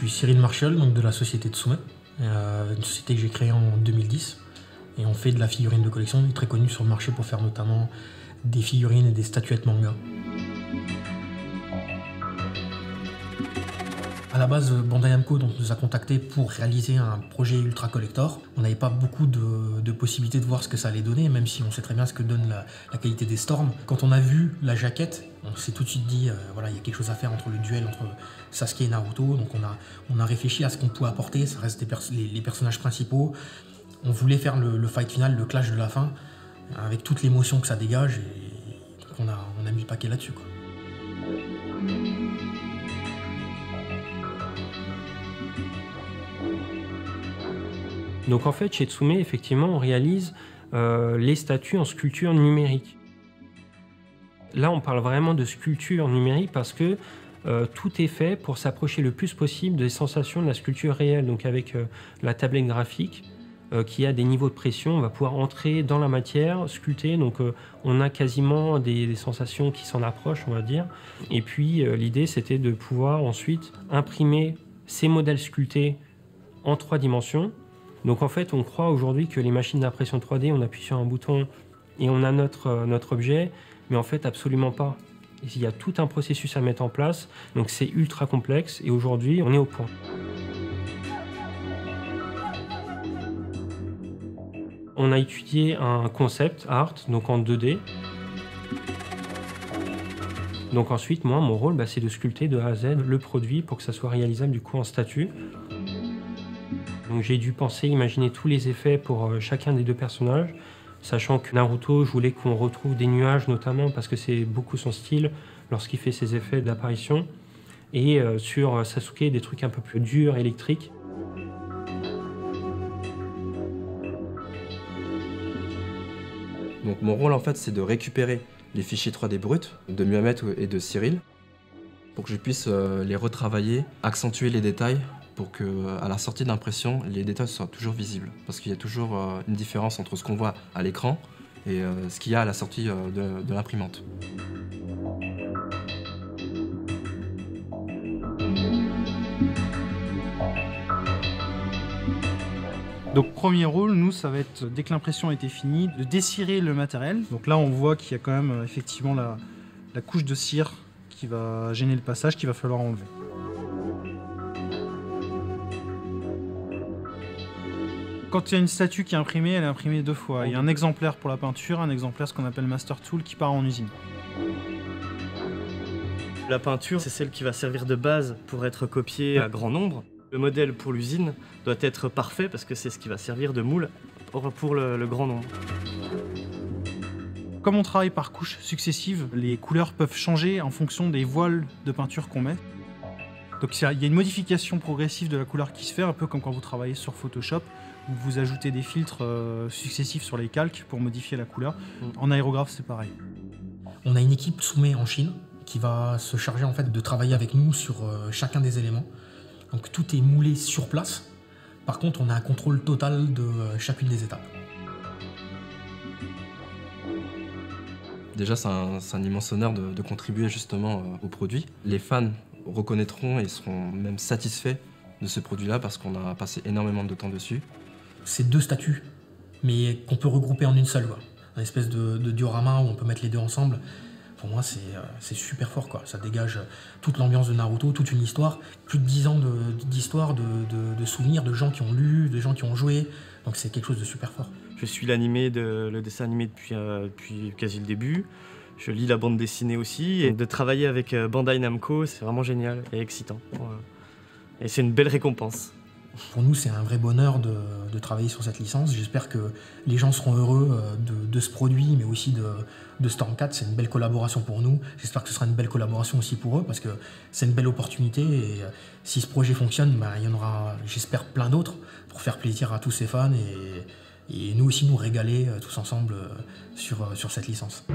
suis Cyril Marshall, donc de la société Tsume, une société que j'ai créée en 2010. Et on fait de la figurine de collection, très connue sur le marché pour faire notamment des figurines et des statuettes manga. À la base, Bandai Namco nous a contactés pour réaliser un projet ultra collector. On n'avait pas beaucoup de possibilités de voir ce que ça allait donner, même si on sait très bien ce que donne la qualité des Storms. Quand on a vu la jaquette, on s'est tout de suite dit, voilà, il y a quelque chose à faire entre le duel entre Sasuke et Naruto. Donc on a réfléchi à ce qu'on pouvait apporter, ça reste les personnages principaux. On voulait faire le fight final, le clash de la fin, avec toute l'émotion que ça dégage. Et donc on a mis le paquet là-dessus, quoi. Donc en fait, chez Tsume, effectivement, on réalise les statues en sculpture numérique. Là, on parle vraiment de sculpture numérique parce que tout est fait pour s'approcher le plus possible des sensations de la sculpture réelle. Donc avec la tablette graphique qui a des niveaux de pression, on va pouvoir entrer dans la matière, sculpter. Donc on a quasiment des sensations qui s'en approchent, on va dire. Et puis l'idée, c'était de pouvoir ensuite imprimer ces modèles sculptés en 3 dimensions. Donc en fait, on croit aujourd'hui que les machines d'impression 3D, on appuie sur un bouton et on a notre objet, mais en fait, absolument pas. Il y a tout un processus à mettre en place, donc c'est ultra complexe et aujourd'hui, on est au point. On a étudié un concept art, donc en 2D. Donc ensuite, moi, mon rôle, c'est de sculpter de A à Z le produit pour que ça soit réalisable du coup en statue. Donc j'ai dû penser, imaginer tous les effets pour chacun des 2 personnages, sachant que Naruto, je voulais qu'on retrouve des nuages notamment parce que c'est beaucoup son style lorsqu'il fait ses effets d'apparition, et sur Sasuke des trucs un peu plus durs, électriques. Donc mon rôle en fait c'est de récupérer les fichiers 3D bruts de Muhammad et de Cyril pour que je puisse les retravailler, accentuer les détails pour qu'à la sortie d'impression, les détails soient toujours visibles. Parce qu'il y a toujours une différence entre ce qu'on voit à l'écran et ce qu'il y a à la sortie de l'imprimante. Donc premier rôle, nous, ça va être, dès que l'impression a été finie, de descirer le matériel. Donc là, on voit qu'il y a quand même effectivement la couche de cire qui va gêner le passage, qu'il va falloir enlever. Quand il y a une statue qui est imprimée, elle est imprimée 2 fois. Il y a un exemplaire pour la peinture, un exemplaire ce qu'on appelle Master Tool qui part en usine. La peinture, c'est celle qui va servir de base pour être copiée à grand nombre. Le modèle pour l'usine doit être parfait parce que c'est ce qui va servir de moule pour le grand nombre. Comme on travaille par couches successives, les couleurs peuvent changer en fonction des voiles de peinture qu'on met. Donc il y a une modification progressive de la couleur qui se fait, un peu comme quand vous travaillez sur Photoshop, où vous ajoutez des filtres successifs sur les calques pour modifier la couleur. En aérographe, c'est pareil. On a une équipe Tsume en Chine qui va se charger en fait de travailler avec nous sur chacun des éléments. Donc tout est moulé sur place. Par contre, on a un contrôle total de chacune des étapes. Déjà, c'est un immense honneur de contribuer justement au produit. Les fans reconnaîtront et seront même satisfaits de ce produit-là parce qu'on a passé énormément de temps dessus. C'est 2 statues, mais qu'on peut regrouper en une seule, quoi. Un espèce de diorama où on peut mettre les 2 ensemble. Pour moi, c'est super fort, quoi. Ça dégage toute l'ambiance de Naruto, toute une histoire. Plus de 10 ans d'histoire, de souvenirs, de gens qui ont lu, de gens qui ont joué. Donc c'est quelque chose de super fort. Je suis le dessin animé depuis quasi le début. Je lis la bande dessinée aussi. Et de travailler avec Bandai Namco, c'est vraiment génial et excitant. Et c'est une belle récompense. Pour nous, c'est un vrai bonheur de travailler sur cette licence. J'espère que les gens seront heureux de ce produit, mais aussi de Storm 4. C'est une belle collaboration pour nous. J'espère que ce sera une belle collaboration aussi pour eux, parce que c'est une belle opportunité. Et si ce projet fonctionne, il y en aura, j'espère, plein d'autres pour faire plaisir à tous ces fans et nous aussi nous régaler tous ensemble sur cette licence.